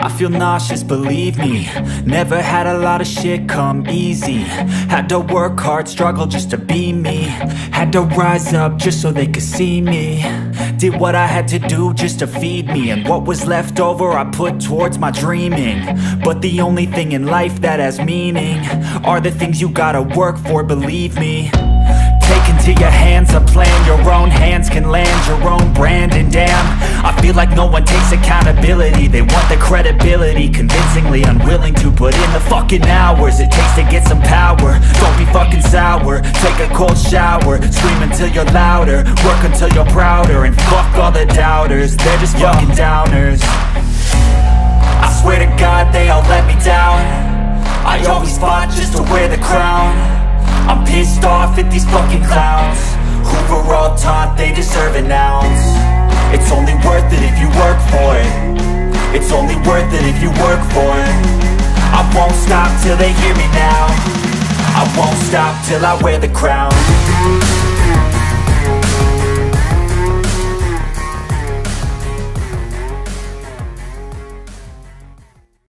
I feel nauseous, believe me. Never had a lot of shit come easy. Had to work hard, struggle just to be me. Had to rise up just so they could see me. Did what I had to do just to feed me, and what was left over I put towards my dreaming. But the only thing in life that has meaning are the things you gotta work for, believe me. Take into your hands a plan, your own hands can land your own brand. And damn, I feel like no one takes accountability. They want the credibility, convincingly unwilling to put in the fucking hours it takes to get some power. Don't be fucking sour, take a cold shower. Scream until you're louder, work until you're prouder. And fuck all the doubters, they're just fucking downers. I swear to God they all let me down. I always fought just to wear the crown. I'm pissed off at these fucking clowns who were all taught they deserve an ounce. It's only worth it if you work for it. It's only worth it if you work for it. I won't stop till they hear me now. I won't stop till I wear the crown.